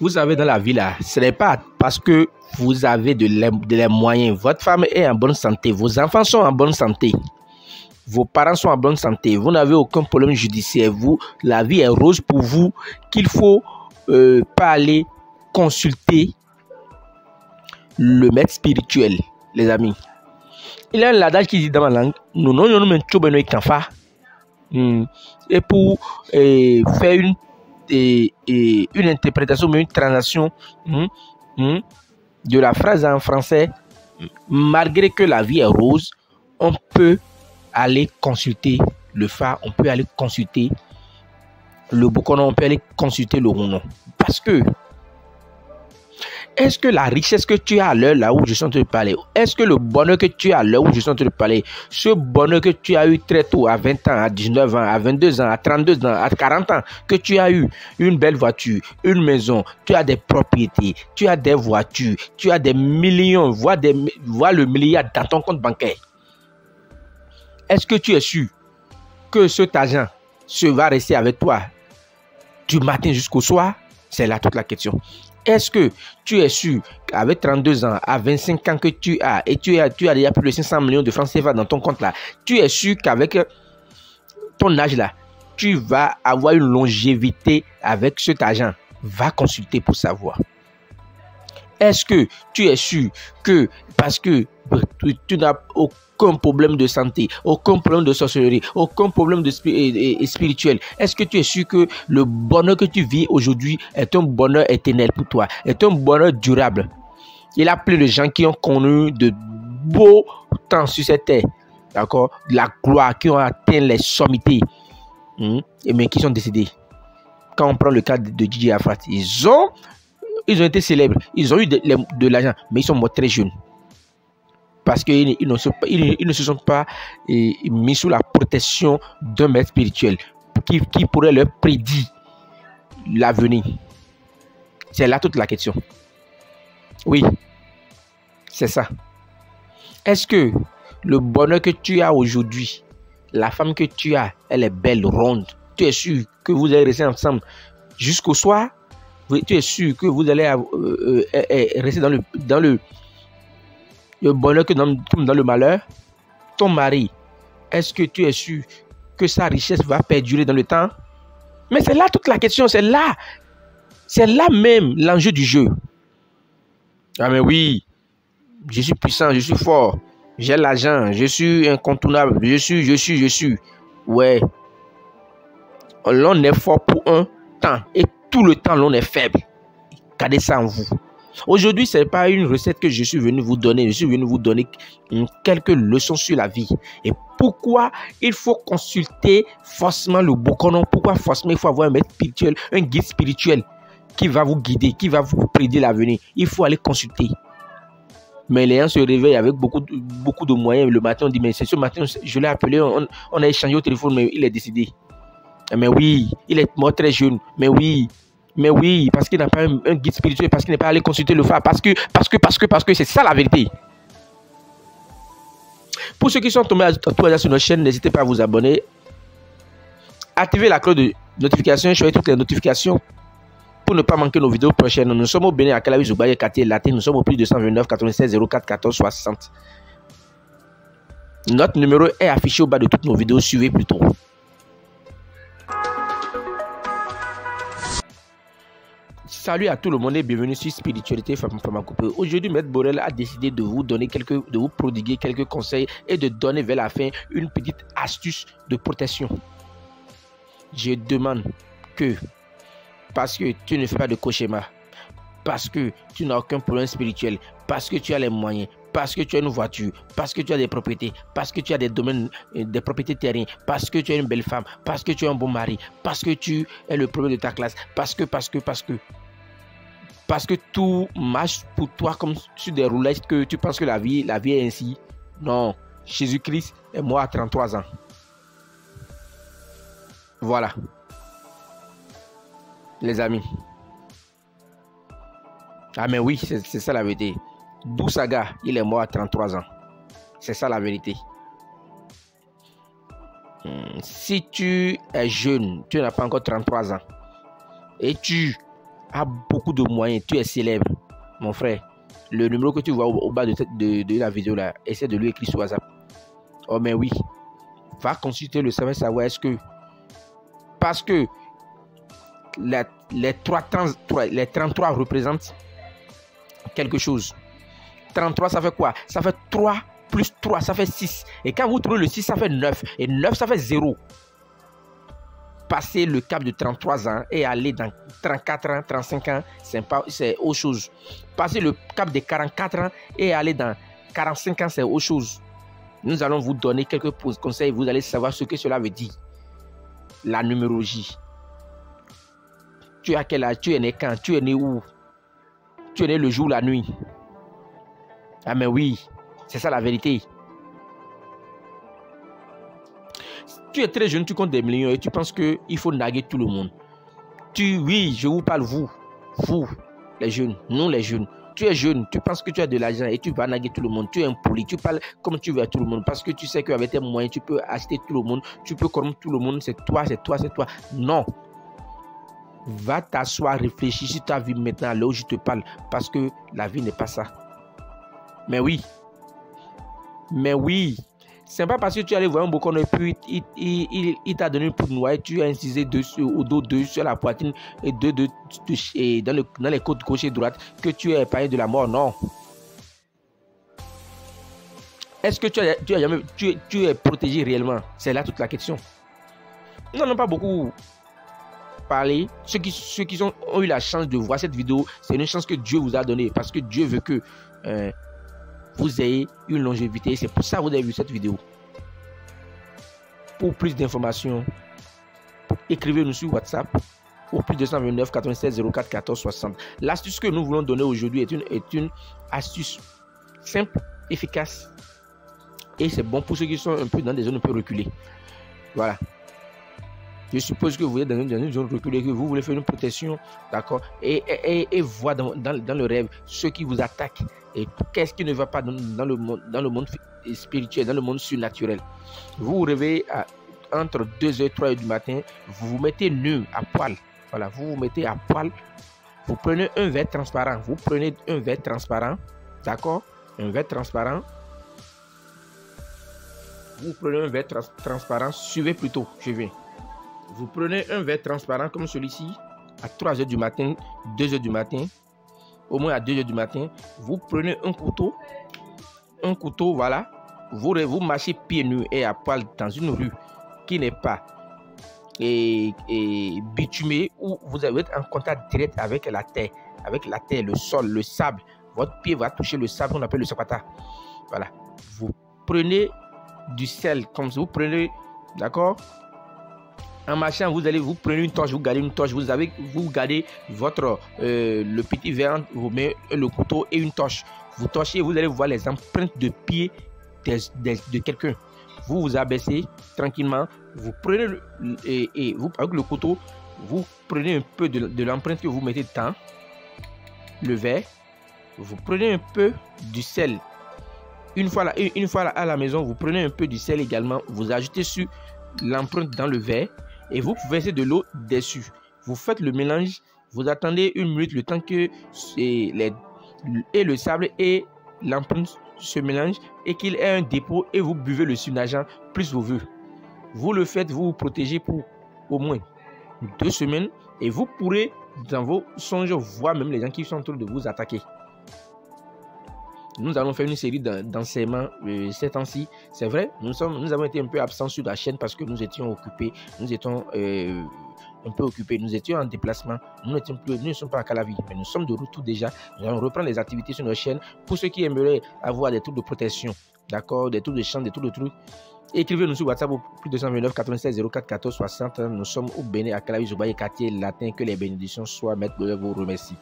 Vous savez, dans la vie là, ce n'est pas parce que vous avez de les moyens. Votre femme est en bonne santé, vos enfants sont en bonne santé, vos parents sont en bonne santé, vous n'avez aucun problème judiciaire, la vie est rose pour vous, qu'il faut pas aller consulter le maître spirituel, les amis. Il y a un adage qui dit dans ma langue, et pour faire une interprétation, une translation de la phrase en français, malgré que la vie est rose, on peut aller consulter le phare, on peut aller consulter le Bokono, on peut aller consulter le Rounon. Parce que, est-ce que la richesse que tu as à l'heure là où je suis en train de parler, est-ce que le bonheur que tu as à l'heure où je suis en train de parler, ce bonheur que tu as eu très tôt, à 20 ans, à 19 ans, à 22 ans, à 32 ans, à 40 ans, que tu as eu une belle voiture, une maison, tu as des propriétés, tu as des voitures, tu as des millions, voire le milliard dans ton compte bancaire. Est-ce que tu es sûr que cet argent va rester avec toi du matin jusqu'au soir? C'est là toute la question. Est-ce que tu es sûr qu'avec 32 ans, à 25 ans que tu as, et tu as déjà plus de 500 millions de francs CFA dans ton compte là, tu es sûr qu'avec ton âge là, tu vas avoir une longévité avec cet argent? Va consulter pour savoir. Est-ce que tu es sûr que parce que tu n'as aucun problème de santé, aucun problème de sorcellerie, aucun problème de spirituel, est-ce que tu es sûr que le bonheur que tu vis aujourd'hui est un bonheur éternel pour toi, est un bonheur durable? Il y a plein de gens qui ont connu de beaux temps sur cette terre, d'accord, de la gloire, qui ont atteint les sommités, mais qui sont décédés. Quand on prend le cas de DJ Afrat, ils ont été célèbres, ils ont eu de l'argent, mais ils sont morts très jeunes. Parce qu'ils ne se sont pas mis sous la protection d'un maître spirituel qui pourrait leur prédire l'avenir. C'est là toute la question. Oui, c'est ça. Est-ce que le bonheur que tu as aujourd'hui, la femme que tu as, elle est belle, ronde, tu es sûr que vous allez rester ensemble jusqu'au soir? Tu es sûr que vous allez rester dans le bonheur comme dans le malheur? Ton mari, est-ce que tu es sûr que sa richesse va perdurer dans le temps? Mais c'est là toute la question, c'est là même l'enjeu du jeu. Ah mais oui, je suis puissant, je suis fort, j'ai l'argent, je suis incontournable, je suis. Ouais, l'on est fort pour un temps et tout le temps l'on est faible. Gardez ça en vous. Aujourd'hui, ce n'est pas une recette que je suis venu vous donner. Je suis venu vous donner quelques leçons sur la vie. Et pourquoi il faut consulter forcément le Bokono? Pourquoi forcément il faut avoir un maître spirituel, un guide spirituel qui va vous guider, qui va vous prédire l'avenir? Il faut aller consulter. Mais les gens se réveillent avec beaucoup de moyens. Le matin, on dit, mais c'est ce matin, je l'ai appelé, on a échangé au téléphone, mais il est décédé. Mais oui, il est mort très jeune. Mais oui, parce qu'il n'a pas un guide spirituel, parce qu'il n'est pas allé consulter le phare, parce que c'est ça la vérité. Pour ceux qui sont tombés sur notre chaîne, n'hésitez pas à vous abonner. Activez la cloche de notification, choisissez toutes les notifications pour ne pas manquer nos vidéos prochaines. Nous sommes au Bénin, à Calavi, Zoubaye, quartier Latin. Nous sommes au plus 229 96 04 14 60. Notre numéro est affiché au bas de toutes nos vidéos. Suivez plutôt. Salut à tout le monde et bienvenue sur Spiritualité Pharmacopée. Aujourd'hui, Maître Borel a décidé de vous prodiguer quelques conseils et de donner vers la fin une petite astuce de protection. Je demande que, parce que tu ne fais pas de cauchemar, parce que tu n'as aucun problème spirituel, parce que tu as les moyens, parce que tu as une voiture, parce que tu as des propriétés, parce que tu as des domaines, des propriétés terriennes, parce que tu as une belle femme, parce que tu as un bon mari, parce que tu es le premier de ta classe, parce que tout marche pour toi comme sur des roulettes, que tu penses que la vie est ainsi. Non, Jésus-Christ est mort à 33 ans. Voilà. Les amis. Ah mais oui, c'est ça la vérité. Bousaga, il est mort à 33 ans. C'est ça la vérité. Si tu es jeune, tu n'as pas encore 33 ans, et tu a beaucoup de moyens, tu es célèbre, mon frère. Le numéro que tu vois au bas de la vidéo là, essaie de lui écrire sur WhatsApp. Oh mais oui, va consulter le service, savoir est-ce que, parce que les 33 représentent quelque chose. 33 ça fait quoi? Ça fait 3 plus 3, ça fait 6. Et quand vous trouvez le 6, ça fait 9. Et 9, ça fait 0. Passer le cap de 33 ans et aller dans 34 ans, 35 ans, c'est autre chose. Passer le cap de 44 ans et aller dans 45 ans, c'est autre chose. Nous allons vous donner quelques conseils. Vous allez savoir ce que cela veut dire. La numérologie. Tu es à quel âge? Tu es né quand? Tu es né où? Tu es né le jour ou la nuit? Ah mais oui, c'est ça la vérité. Tu es très jeune, tu comptes des millions et tu penses qu'il faut naguer tout le monde. Oui, je vous parle vous les jeunes, nous les jeunes. Tu es jeune, tu penses que tu as de l'argent et tu vas naguer tout le monde. Tu es impoli, tu parles comme tu veux à tout le monde parce que tu sais qu'avec tes moyens, tu peux acheter tout le monde, tu peux corrompre tout le monde, c'est toi, c'est toi, c'est toi. Non. Va t'asseoir, réfléchir sur ta vie maintenant, là où je te parle, parce que la vie n'est pas ça. Mais oui. C'est pas parce que tu es allé voir un bocon et puis il t'a donné une poudre noire et tu as incisé dessus au dos, 2 sur la poitrine et 2 dans les côtes gauche et droite que tu es épargné de la mort. Non. Est-ce que tu es protégé réellement? C'est là toute la question. Nous n'en avons pas beaucoup parlé. Ceux qui ont eu la chance de voir cette vidéo, c'est une chance que Dieu vous a donnée parce que Dieu veut que vous ayez une longévité. C'est pour ça que vous avez vu cette vidéo. Pour plus d'informations, écrivez-nous sur WhatsApp au plus 229 96 04 14 60. L'astuce que nous voulons donner aujourd'hui est une astuce simple, efficace et c'est bon pour ceux qui sont un peu dans des zones un peu reculées. Voilà. Je suppose que vous êtes dans une zone reculée, que vous voulez faire une protection, d'accord, et voir dans le rêve ceux qui vous attaquent et qu'est-ce qui ne va pas dans le monde spirituel, dans le monde surnaturel. Vous vous réveillez entre 2h et 3h du matin, vous vous mettez nu à poil. Voilà, vous vous mettez à poil. Vous prenez un verre transparent. D'accord, un verre transparent. Vous prenez un verre transparent. Suivez plutôt, je viens. Vous prenez un verre transparent comme celui-ci à 3h du matin, 2h du matin, au moins à 2h du matin. Vous prenez un couteau, voilà. Vous marchez pieds nus et à poil dans une rue qui n'est pas bitumée, où vous allez être en contact direct avec la terre, le sol, le sable. Votre pied va toucher le sable qu'on appelle le sapata. Voilà. Vous prenez du sel comme ça. Vous prenez, d'accord. En marchant, vous prenez une torche, vous gardez une torche, vous gardez votre le petit verre, vous mettez le couteau et une torche. Vous torchez, vous allez voir les empreintes de pied de quelqu'un. Vous vous abaissez tranquillement, vous prenez avec le couteau, vous prenez un peu de l'empreinte que vous mettez dans le verre. Vous prenez un peu du sel. Une fois à la maison, vous prenez un peu du sel également, vous ajoutez sur l'empreinte dans le verre. Et vous versez de l'eau dessus. Vous faites le mélange. Vous attendez 1 minute le temps que le sable et l'empreinte se mélangent et qu'il ait un dépôt et vous buvez le surnageant plus vos vœux. Vous le faites, vous vous protégez pour au moins 2 semaines et vous pourrez dans vos songes voir même les gens qui sont en train de vous attaquer. Nous allons faire une série d'enseignements ces temps-ci. C'est vrai, nous avons été un peu absents sur la chaîne parce que nous étions occupés. Nous étions un peu occupés. Nous étions en déplacement. Nous ne sommes pas à Calavi, mais nous sommes de retour déjà. Nous allons reprendre les activités sur notre chaîne. Pour ceux qui aimeraient avoir des trucs de protection, d'accord, des trucs de chant, des trucs de trucs, écrivez-nous sur WhatsApp au plus 229 96 04 14 60. Nous sommes au Bénin, à Calavi, Zobaye, quartier latin. Que les bénédictions soient. Maître de vous remercie.